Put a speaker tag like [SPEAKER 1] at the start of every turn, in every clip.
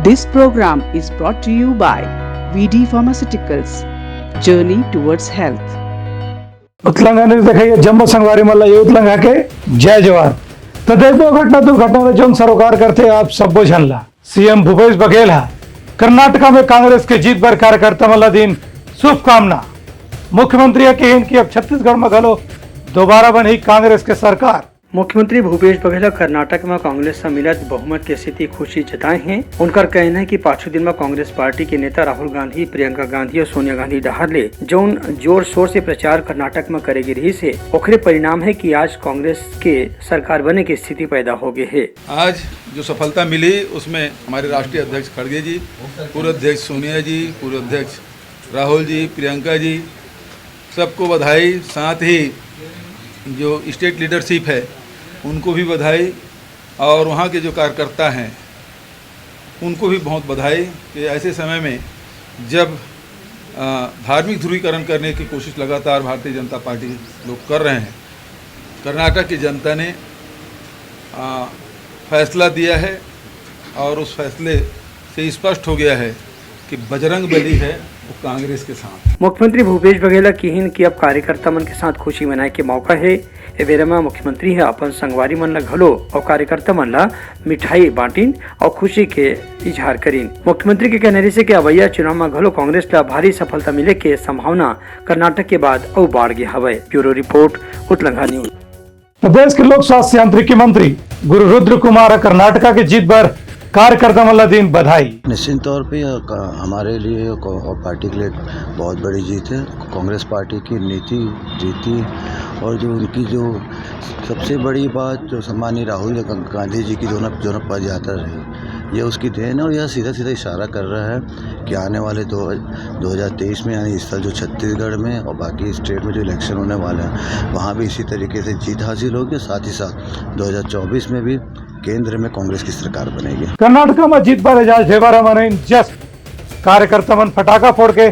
[SPEAKER 1] This program is brought to you by VD Pharmaceuticals. Journey towards health.
[SPEAKER 2] उत्लंघाने देखिए जम्मू संगवारी मल्ला ये उतलंघा के जय जवान तदेव घटना दुर्घटना में जो सरोकार करते आप सब बोझनला सीएम भूपेश बघेल कर्नाटका में कांग्रेस के जीत पर कार्यकर्ता मल्ला दिन शुभकामना। मुख्यमंत्री के कि अब छत्तीसगढ़ में घलो दोबारा बनी कांग्रेस के सरकार।
[SPEAKER 3] मुख्यमंत्री भूपेश बघेल कर्नाटक में कांग्रेस से मिलत बहुमत की स्थिति खुशी जताए हैं। उनका कहना है कि पांचों दिन में कांग्रेस पार्टी के नेता राहुल गांधी, प्रियंका गांधी और सोनिया गांधी डहारले जौन जोर शोर से प्रचार कर्नाटक में करेगी रही से ओखरे परिणाम है कि आज कांग्रेस के सरकार बने की स्थिति पैदा हो गई है।
[SPEAKER 4] आज जो सफलता मिली उसमें हमारे राष्ट्रीय अध्यक्ष खड़गे जी, पूर्व अध्यक्ष सोनिया जी, पूर्व अध्यक्ष राहुल जी, प्रियंका जी, सबको बधाई। साथ ही जो स्टेट लीडरशिप है उनको भी बधाई और वहाँ के जो कार्यकर्ता हैं उनको भी बहुत बधाई कि ऐसे समय में जब धार्मिक ध्रुवीकरण करने की कोशिश लगातार भारतीय जनता पार्टी लोग कर रहे हैं, कर्नाटक की जनता ने फैसला दिया है और उस फैसले से स्पष्ट हो गया है कि बजरंग बली है वो कांग्रेस के साथ।
[SPEAKER 3] मुख्यमंत्री भूपेश बघेल की अब कार्यकर्ता मन के साथ खुशी मनाए के मौका है। बेरे में मुख्यमंत्री है अपन संगवारी मन ला घलो और कार्यकर्ता मन ला मिठाई बांटिन और खुशी के इजहार करीन। मुख्यमंत्री के कहने से कि अवैया चुनाव में घलो कांग्रेस ला भारी सफलता मिले के संभावना कर्नाटक के बाद और बढ़ गया हवे। Bureau report Utlangha news.
[SPEAKER 2] प्रदेश के लोक स्वास्थ्य यांत्रिकी मंत्री गुरु रुद्र कुमार कर्नाटका की जीत पर कार्यकर्ता मल्ला दिन बधाई।
[SPEAKER 5] निश्चित तौर पे हमारे लिए और पार्टी के लिए बहुत बड़ी जीत है। कांग्रेस पार्टी की नीति रीति और जो उनकी जो सबसे बड़ी बात जो सम्मानीय राहुल गांधी जी की जो पद यात्रा रही, ये उसकी देन है और यह सीधा सीधा इशारा कर रहा है कि आने वाले 2023 में यानी इस साल जो छत्तीसगढ़ में और बाकी स्टेट में जो इलेक्शन होने वाले हैं वहाँ भी इसी तरीके से जीत हासिल होगी। साथ ही साथ 2024 में भी केंद्र में कांग्रेस की सरकार बनेगी।
[SPEAKER 2] कर्नाटक में जीत पर एजाज ढेबारा मन जस्ट कार्यकर्ता मन फटाका फोड़ के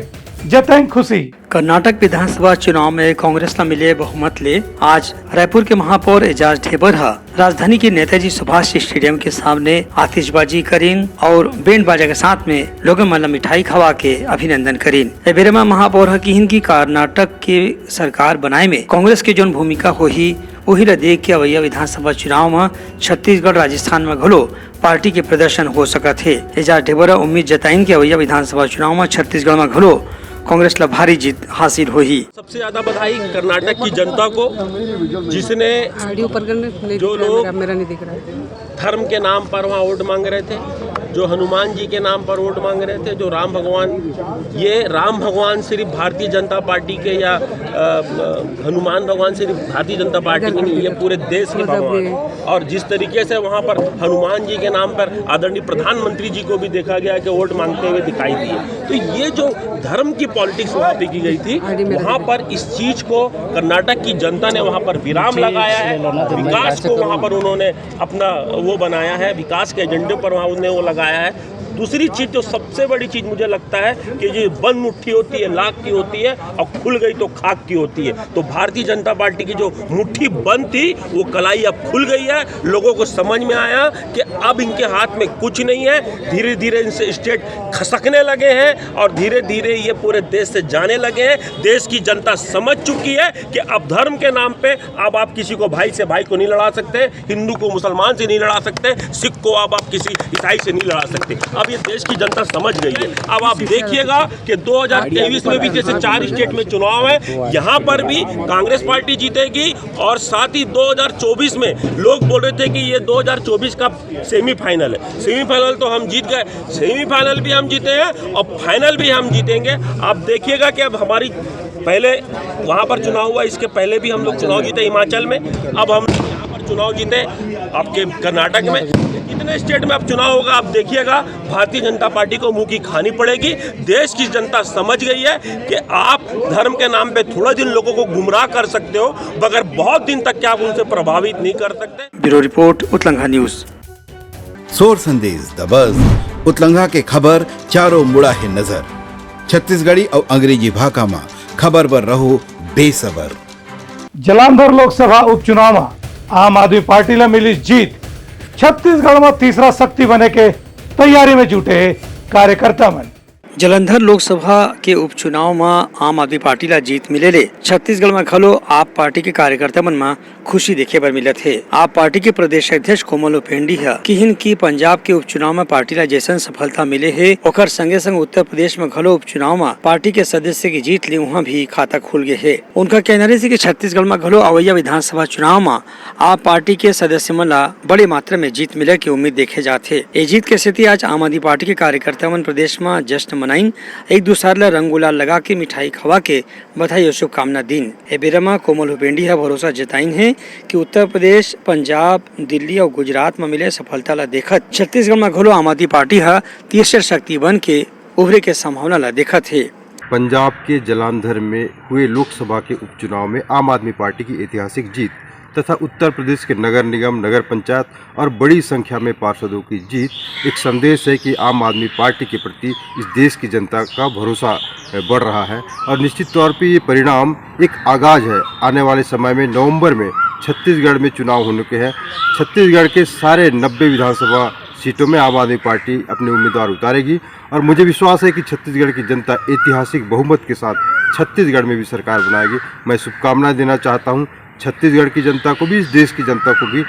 [SPEAKER 2] जताई खुशी।
[SPEAKER 3] कर्नाटक विधानसभा चुनाव में कांग्रेस न मिले बहुमत ले आज रायपुर के महापौर एजाज ढेबरा राजधानी के नेताजी सुभाष स्टेडियम के सामने आतिशबाजी करीन और बैंड बाजा के साथ में लोगों मन मिठाई खवा के अभिनंदन करीन। बेरे में महापौर की कर्नाटक के सरकार बनाए में कांग्रेस की जो भूमिका होही वही ला देख के अवैया विधानसभा चुनाव में छत्तीसगढ़ राजस्थान में घलो पार्टी के प्रदर्शन हो सका थे। एजाज ढेबरा उम्मीद जताइन कि अवैया विधानसभा चुनाव में छत्तीसगढ़ में घलो कांग्रेस ला भारी जीत हासिल हुई।
[SPEAKER 6] सबसे ज्यादा बधाई कर्नाटक की जनता को, जिसने जो लोग धर्म के नाम पर वहाँ वोट मांग रहे थे, जो हनुमान जी के नाम पर वोट मांग रहे थे, जो राम भगवान सिर्फ भारतीय जनता पार्टी के या हनुमान भगवान सिर्फ भारतीय जनता पार्टी के नहीं, ये पूरे देश के भगवान। और जिस तरीके से वहाँ पर हनुमान जी के नाम पर आदरणीय प्रधानमंत्री जी को भी देखा गया कि वोट मांगते हुए दिखाई दिए, तो ये जो धर्म की पॉलिटिक्स वहाँ पे की गई थी, वहाँ पर इस चीज को कर्नाटक की जनता ने वहाँ पर विराम लगाया है। विकास को वहाँ पर उन्होंने अपना वो बनाया है, विकास के एजेंडे पर वहाँ उन्होंने वो लगाया है। दूसरी चीज जो सबसे बड़ी चीज मुझे लगता है कि जो बंद मुट्ठी होती है लाख की होती है और खुल गई तो खाक की होती है। तो भारतीय जनता पार्टी की जो मुट्ठी बंद थी वो कलाई अब खुल गई है। लोगों को समझ में आया कि अब इनके हाथ में कुछ नहीं है। धीरे धीरे इनसे स्टेट खसकने लगे हैं और धीरे धीरे ये पूरे देश से जाने लगे हैं। देश की जनता समझ चुकी है कि अब धर्म के नाम पे अब आप किसी को भाई से भाई को नहीं लड़ा सकते, हिंदू को मुसलमान से नहीं लड़ा सकते, सिख को अब आप किसी ईसाई से नहीं लड़ा सकते। अब ये देश की जनता समझ गई है। अब आप देखिएगा कि 2023 में भी जैसे 4 स्टेट में चुनाव है, यहाँ पर भी कांग्रेस पार्टी जीतेगी। और साथ ही 2024 में लोग बोल रहे थे कि ये 2024 का सेमीफाइनल है। सेमीफाइनल तो हम जीत गए, सेमीफाइनल भी हम जीते हैं और फाइनल भी हम जीतेंगे। आप देखिएगा कि अब हमारी पहले वहाँ पर चुनाव हुआ, इसके पहले भी हम लोग चुनाव जीते हिमाचल में, अब हम यहाँ पर चुनाव जीते आपके कर्नाटक में। कितने स्टेट में अब चुनाव होगा आप देखिएगा। भारतीय जनता पार्टी को मुंह की खानी पड़ेगी। देश की जनता समझ गई है कि आप धर्म के नाम पे थोड़ा दिन लोगों को गुमराह कर सकते हो, मगर बहुत दिन तक क्या आप उनसे प्रभावित नहीं कर सकते।
[SPEAKER 3] Bureau report Utlangha news.
[SPEAKER 7] सोर संदेश द बज़ उत्लंघा के खबर चारों मुड़ा है नजर। छत्तीसगढ़ी और अंग्रेजी भाषा में खबर पर रहो बेसबर।
[SPEAKER 2] जलंधर लोकसभा उपचुनाव में आम आदमी पार्टी ला मिली जीत। छत्तीसगढ़ में तीसरा शक्ति बने के तैयारी में जुटे कार्यकर्ता मन।
[SPEAKER 3] जलंधर लोकसभा के उपचुनाव में आम आदमी पार्टी ला जीत मिले ले छत्तीसगढ़ में खलो आप पार्टी के कार्यकर्ता मन में खुशी देखे बर मिलत है। आप पार्टी के प्रदेश अध्यक्ष कोमल हुपेंडी है किहिन की पंजाब के उपचुनाव में पार्टी ला जैसन सफलता मिले है ओकर संगे संग उत्तर प्रदेश में खलो उपचुनाव में पार्टी के सदस्य की जीत ले वहाँ भी खाता खुल गए है। उनका कहना है कि छत्तीसगढ़ में खलो अवैया विधानसभा चुनाव में आप पार्टी के सदस्य मन ला बड़े मात्रा में जीत मिले की उम्मीद देखे जाते। ये जीत के स्थिति आज आम आदमी पार्टी के कार्यकर्ता मन प्रदेश में जश्न मनाइन, एक दूसरे ला रंग गुलाल लगा के मिठाई खवा के बधाई और शुभकामना दिन। ए बेरा में कोमल हुपेंडी है भरोसा जताइन है कि उत्तर प्रदेश, पंजाब, दिल्ली और गुजरात में मिले सफलता ला देखत छत्तीसगढ़ में घलो आम आदमी पार्टी है तीसरी शक्ति बन के उभरे के संभावना ला देखत है।
[SPEAKER 8] पंजाब के जलंधर में हुए लोकसभा के उपचुनाव में आम आदमी पार्टी की ऐतिहासिक जीत तथा उत्तर प्रदेश के नगर निगम, नगर पंचायत और बड़ी संख्या में पार्षदों की जीत एक संदेश है कि आम आदमी पार्टी के प्रति इस देश की जनता का भरोसा बढ़ रहा है और निश्चित तौर पे ये परिणाम एक आगाज है। आने वाले समय में नवंबर में छत्तीसगढ़ में चुनाव होने के हैं। छत्तीसगढ़ के सारे 90 विधानसभा सीटों में आम आदमी पार्टी अपने उम्मीदवार उतारेगी और मुझे विश्वास है कि छत्तीसगढ़ की जनता ऐतिहासिक बहुमत के साथ छत्तीसगढ़ में भी सरकार बनाएगी। मैं शुभकामनाएं देना चाहता हूं छत्तीसगढ़ की जनता को भी, इस देश की जनता को भी।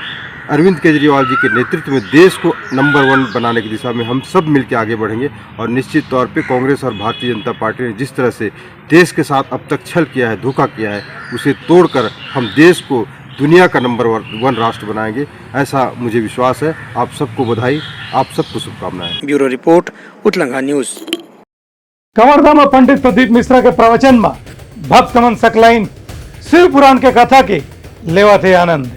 [SPEAKER 8] अरविंद केजरीवाल जी के नेतृत्व में देश को नंबर 1 बनाने की दिशा में हम सब मिलकर आगे बढ़ेंगे और निश्चित तौर पे कांग्रेस और भारतीय जनता पार्टी ने जिस तरह से देश के साथ अब तक छल किया है, धोखा किया है, उसे तोड़कर हम देश को दुनिया का नंबर 1 राष्ट्र बनाएंगे, ऐसा मुझे विश्वास है। आप सबको बधाई, आप सबको शुभकामनाएं।
[SPEAKER 3] Bureau report, Utlangha news.
[SPEAKER 2] Kawardha में पंडित प्रदीप मिश्रा के प्रवचन में भक्त मन सकलाइन शिव पुराण के कथा के लेवा थे आनंद।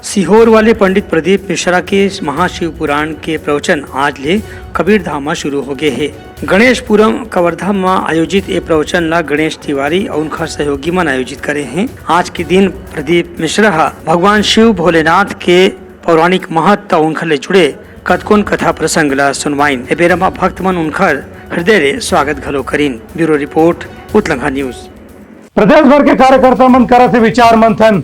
[SPEAKER 3] सीहोर वाले पंडित प्रदीप मिश्रा के महाशिव पुराण के प्रवचन आज ले कबीर धाम में शुरू हो गए है। गणेशपुरम कवर्धा में आयोजित ये प्रवचन ला गणेश तिवारी और उनका सहयोगी मन आयोजित करे हैं। आज के दिन प्रदीप मिश्रा भगवान शिव भोलेनाथ के पौराणिक महत्व उनका ले जुड़े कतकोन कथा प्रसंग ला सुनवाइन। ए बेरा भक्त मन उनकर हृदय रे स्वागत घलो करीन। Bureau report, Utlangha news.
[SPEAKER 2] प्रदेश भर के कार्यकर्ता मन करत विचार मंथन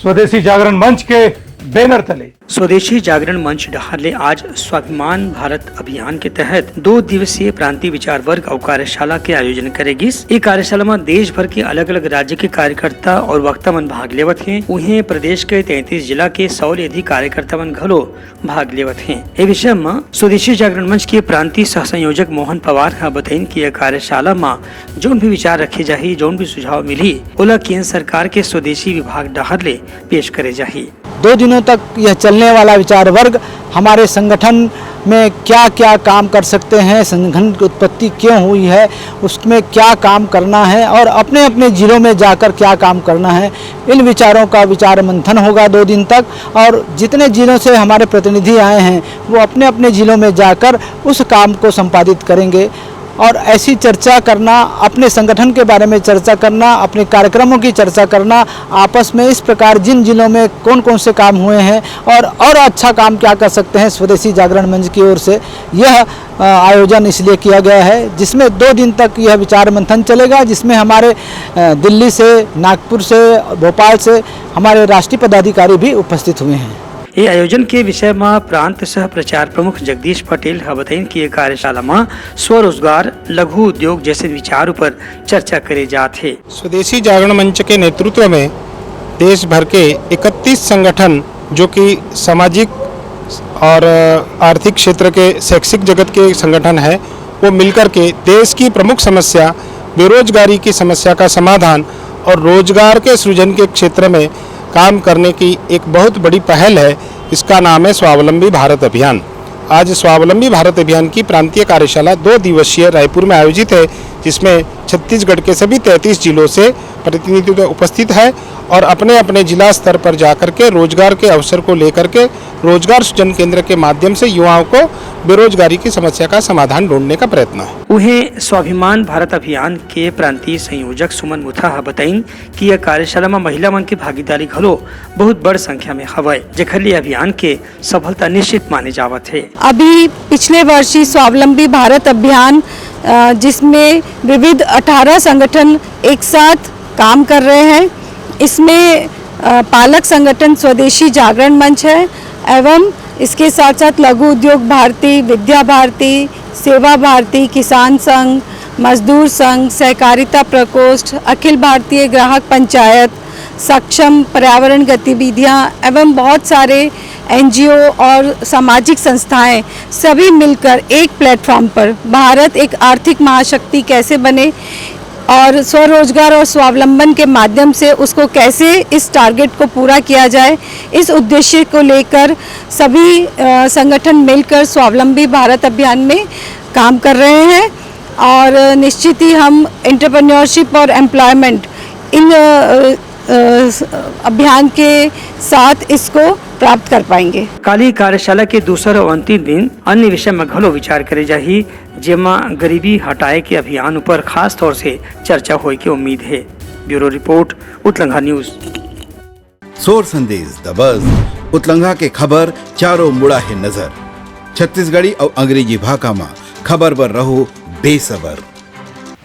[SPEAKER 2] स्वदेशी जागरण मंच के बैनर तले।
[SPEAKER 3] स्वदेशी जागरण मंच डहारले आज स्वाभिमान भारत अभियान के तहत 2 दिवसीय प्रांतीय विचार वर्ग और कार्यशाला के आयोजन करेगी। ये कार्यशाला में देश भर के अलग अलग राज्य के कार्यकर्ता और वक्ता मन भाग लेवत हैं। उन्हें प्रदेश के 33 जिला के 100 से अधिक कार्यकर्ता मन घलो भाग लेवत हैं। ये विषय में स्वदेशी जागरण मंच के प्रांतीय सह संयोजक मोहन पवार का बताइन कि यह कार्यशाला में जो भी विचार रखे जाही, जो भी सुझाव मिली ओला केंद्र सरकार के स्वदेशी विभाग डहारले पेश करे जाही।
[SPEAKER 9] 2 दिनों तक यह चलने वाला विचार वर्ग हमारे संगठन में क्या क्या काम कर सकते हैं, संगठन की उत्पत्ति क्यों हुई है, उसमें क्या काम करना है और अपने अपने जिलों में जाकर क्या काम करना है, इन विचारों का विचार मंथन होगा 2 दिन तक। और जितने जिलों से हमारे प्रतिनिधि आए हैं वो अपने अपने जिलों में जाकर उस काम को संपादित करेंगे और ऐसी चर्चा करना, अपने संगठन के बारे में चर्चा करना, अपने कार्यक्रमों की चर्चा करना, आपस में इस प्रकार जिन जिलों में कौन कौन से काम हुए हैं और अच्छा काम क्या कर सकते हैं स्वदेशी जागरण मंच की ओर से यह आयोजन इसलिए किया गया है, जिसमें 2 दिन तक यह विचार मंथन चलेगा, जिसमें हमारे दिल्ली से, नागपुर से, भोपाल से हमारे राष्ट्रीय पदाधिकारी भी उपस्थित हुए हैं।
[SPEAKER 3] ये आयोजन के विषय में प्रांत सह प्रचार प्रमुख जगदीश पटेल बताइन कि कार्यशाला में स्वरोजगार, लघु उद्योग जैसे विचारों पर चर्चा करे जाते।
[SPEAKER 10] स्वदेशी जागरण मंच के नेतृत्व में देश भर के 31 संगठन जो कि सामाजिक और आर्थिक क्षेत्र के शैक्षिक जगत के संगठन है, वो मिलकर के देश की प्रमुख समस्या बेरोजगारी की समस्या का समाधान और रोजगार के सृजन के क्षेत्र में काम करने की एक बहुत बड़ी पहल है। इसका नाम है स्वावलंबी भारत अभियान। आज स्वावलंबी भारत अभियान की प्रांतीय कार्यशाला 2 दिवसीय रायपुर में आयोजित है, जिसमें छत्तीसगढ़ के सभी 33 जिलों से प्रतिनिधित्व उपस्थित है और अपने अपने जिला स्तर पर जाकर के रोजगार के अवसर को लेकर के रोजगार सृजन केंद्र के माध्यम से युवाओं को बेरोजगारी की समस्या का समाधान ढूंढने का प्रयत्न है।
[SPEAKER 3] उन्हें स्वाभिमान भारत अभियान के प्रांतीय संयोजक सुमन मुथा बताइन कि यह कार्यशाला में महिला मन की भागीदारी घलो बहुत बड़ संख्या में हवय, जेखर लिए अभियान के सफलता निश्चित माने जावत है।
[SPEAKER 11] अभी पिछले वर्ष ही स्वावलंबी भारत अभियान जिसमें विविध 18 संगठन एक साथ काम कर रहे हैं, इसमें पालक संगठन स्वदेशी जागरण मंच है एवं इसके साथ साथ लघु उद्योग भारती, विद्या भारती, सेवा भारती, किसान संघ, मजदूर संघ, सहकारिता प्रकोष्ठ, अखिल भारतीय ग्राहक पंचायत, सक्षम पर्यावरण गतिविधियां एवं बहुत सारे एनजीओ और सामाजिक संस्थाएं सभी मिलकर एक प्लेटफॉर्म पर भारत एक आर्थिक महाशक्ति कैसे बने और स्वरोजगार और स्वावलंबन के माध्यम से उसको कैसे इस टारगेट को पूरा किया जाए, इस उद्देश्य को लेकर सभी संगठन मिलकर स्वावलंबी भारत अभियान में काम कर रहे हैं और निश्चित ही हम एंटरप्रेन्योरशिप और एम्प्लॉयमेंट इन अभियान के साथ इसको प्राप्त कर पाएंगे।
[SPEAKER 3] काली कार्यशाला के दूसरा और अंतिम दिन अन्य विषय में घलो विचार करे जाही, जेमा गरीबी हटाए के अभियान पर खास तौर से चर्चा होए की उम्मीद है। Bureau report, Utlangha news.
[SPEAKER 7] सोर संदेश द बज़ उतलंघा के खबर चारों मुड़ा है नजर। छत्तीसगढ़ी और अंग्रेजी भाषा में खबर पर रहो बेसबर।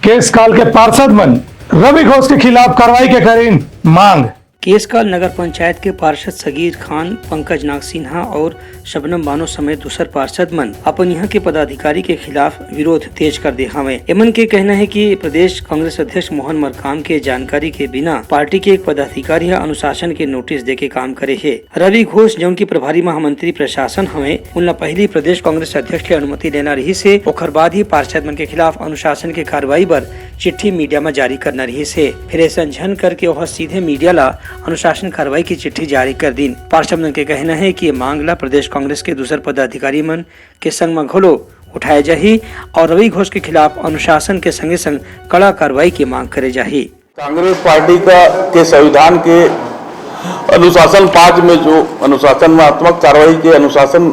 [SPEAKER 2] केस काल के पार्षद मन रवि घोष के खिलाफ कार्रवाई के करीन मांग।
[SPEAKER 3] केसकाल नगर पंचायत के पार्षद सगीर खान, पंकज नाग सिन्हा और शबनम बानो समेत दूसर पार्षद मन अपन यहाँ के पदाधिकारी के खिलाफ विरोध तेज कर दे हवे। एमन के कहना है कि प्रदेश कांग्रेस अध्यक्ष मोहन मरकाम के जानकारी के बिना पार्टी के एक पदाधिकारी अनुशासन के नोटिस दे के काम करे है। रवि घोष जो उनकी प्रभारी महामंत्री प्रशासन हवे, उनला पहली प्रदेश कांग्रेस अध्यक्ष के अनुमति लेना रही से, ओकर बाद ही पार्षद मन के खिलाफ अनुशासन के कार्रवाई पर चिट्ठी मीडिया में जारी करना रही से। फिर ऐसा झन करके वह सीधे मीडिया ला अनुशासन कार्रवाई की चिट्ठी जारी कर दी। पार्षद मन के कहना है कि ये मांगला प्रदेश कांग्रेस के दूसरे पदाधिकारी मन के संग में घोलो उठाए जाही और रवि घोष के खिलाफ अनुशासन के संगे संग कड़ा कार्रवाई की मांग करे जाही।
[SPEAKER 12] कांग्रेस पार्टी का के संविधान के अनुशासन 5 में जो अनुशासनात्मक कार्रवाई के अनुशासन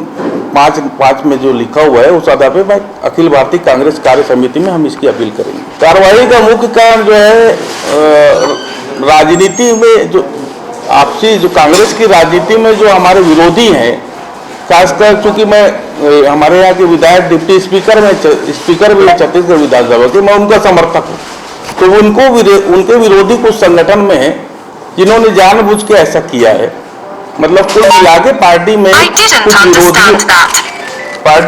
[SPEAKER 12] 5 में जो लिखा हुआ है, उस आधार पर अखिल भारतीय कांग्रेस कार्य समिति में हम इसकी अपील करेंगे। कार्रवाई का मुख्य कारण जो है राजनीति में जो आपसी जो कांग्रेस की राजनीति में जो हमारे विरोधी हैं, खासकर चूंकि मैं हमारे यहाँ के विधायक डिप्टी स्पीकर भी छत्तीसगढ़ विधानसभा के, मैं उनका समर्थक हूँ। तो उनके विरोधी कुछ संगठन में हैं जिन्होंने जानबूझ के ऐसा किया है। मतलब कुल मिला के पार्टी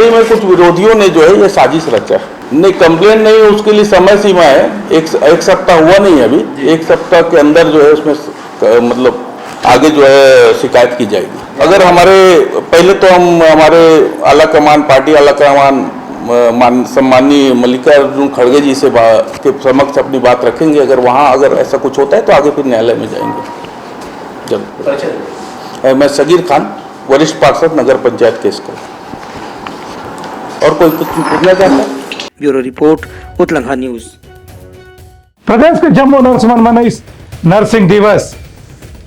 [SPEAKER 12] में कुछ विरोधियों ने जो है ये साजिश रचा है। नहीं, कंप्लेन नहीं, उसके लिए समय सीमा है। एक सप्ताह हुआ नहीं अभी, 1 सप्ताह के अंदर जो है उसमें मतलब आगे जो है शिकायत की जाएगी। अगर पहले तो हम हमारे आला कमान, पार्टी आला कमान सम्माननीय मल्लिकार्जुन खड़गे जी से के समक्ष अपनी बात रखेंगे। अगर ऐसा कुछ होता है तो आगे फिर न्यायालय में जाएंगे। जब मैं सगीर खान, वरिष्ठ पार्षद, नगर पंचायत केस का। और कोई कुछ पूछना चाहता है?
[SPEAKER 3] Bureau report, Utlangha news.
[SPEAKER 2] प्रदेश के जम्मू नर्समन मनाई नर्सिंग दिवस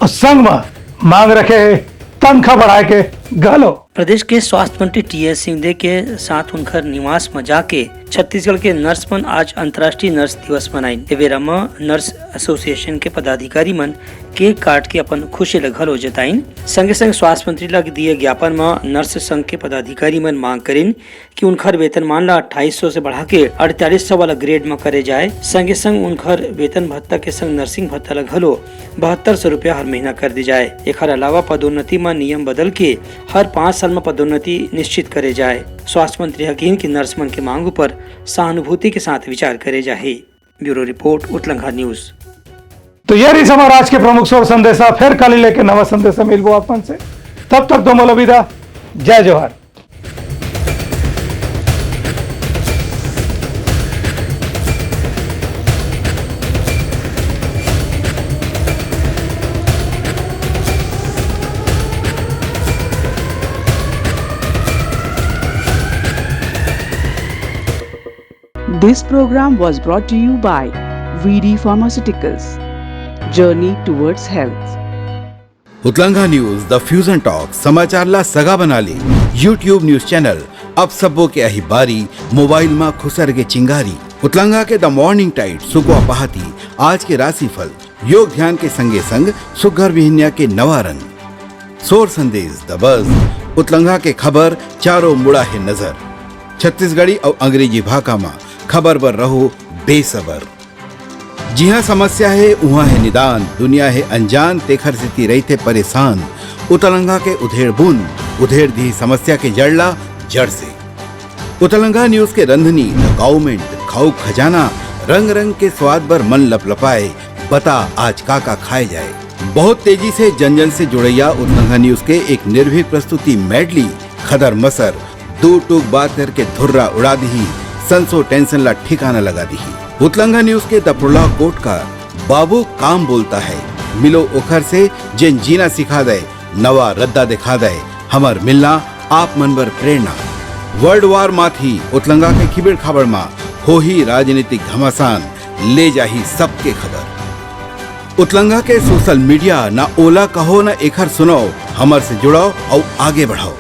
[SPEAKER 2] और संघ में मांग रखे है तनख्वाह बढ़ाए के गलो।
[SPEAKER 3] प्रदेश के स्वास्थ्य मंत्री टी.एस. सिंहदेव के साथ उनकर निवास में जाके छत्तीसगढ़ के नर्स मन आज अंतर्राष्ट्रीय नर्स दिवस मनाई। एवेरा में नर्स एसोसिएशन के पदाधिकारी मन केक काट के अपन खुशी घलो जताइन। संगे संग स्वास्थ्य मंत्री लग दिए ज्ञापन में नर्स संघ के पदाधिकारी मन मांग करिन कि उनकर वेतनमान ला 2800 से बढ़ा के 4800 वाला ग्रेड में करे जाए। संगे संग उनकर वेतन भत्ता के संग नर्सिंग भत्ता ला घलो 7200 रुपया हर महीना कर दी जाए। एक अलावा पदोन्नति में नियम बदल के हर 5 साल में पदोन्नति निश्चित करे जाए। स्वास्थ्य मंत्री हकीन की नर्स मन के मांगों पर सहानुभूति के साथ विचार करे जाए। Bureau report, Utlangha news.
[SPEAKER 2] तो ये रही हमारा आज के प्रमुख सोर संदेशा। फिर कल लेके नवा संदेशा मिलबो अपन से। तब तक दो मोलो विदा। जय जोहार।
[SPEAKER 1] This program was brought to you by VD Pharmaceuticals. Journey towards health.
[SPEAKER 7] Utlangha news the fusion talk समाचार ला सगा बना ली। यूट्यूब न्यूज चैनल अब सबो के अही बारी मोबाइल में खुसर के चिंगारी। उतलंघा के द मॉर्निंग टाइट सुगवा पहाती, आज के राशिफल, योग ध्यान के संगे संग सुघर विहिन्या के नवा रंग। सोर संदेश द बज़ उतलंघा के खबर चारों मुड़ा है नजर। छत्तीसगढ़ी और अंग्रेजी भाषा में खबर पर रहो बेसबर। जी हाँ, समस्या है वहाँ है निदान, दुनिया है अनजान, तेखर से रही थे परेशान। उतलंघा के उधेड़ बुन उधेर दी समस्या के जड़ला जड़ से। उतलंगा न्यूज के रंधनी द गवर्नमेंट खाऊ खजाना रंग रंग के स्वाद पर मन लपलपाए, बता आज का खाए जाए। बहुत तेजी से जन जन से जुड़ैया उतलंगा न्यूज के एक निर्भीक प्रस्तुति मेडली खदर मसर दो टूक बात करके धुर्रा उड़ा दी, संसो टेंशन ला ठिकाना लगा दी। उतलंगा न्यूज के दपुरला कोट का बाबू काम बोलता है, मिलो ओखर से जिन जीना सिखा दे, नवा रद्दा दिखा दे, हमर मिलना आप मनबर प्रेरणा। वर्ल्ड वार माथी उतलंगा के खिबड़ खबर मा हो ही राजनीतिक घमासान, ले जाही सबके खबर। उतलंगा के सोशल मीडिया ना ओला कहो ना एखर सुनो, हमर से जुड़ो और आगे बढ़ाओ।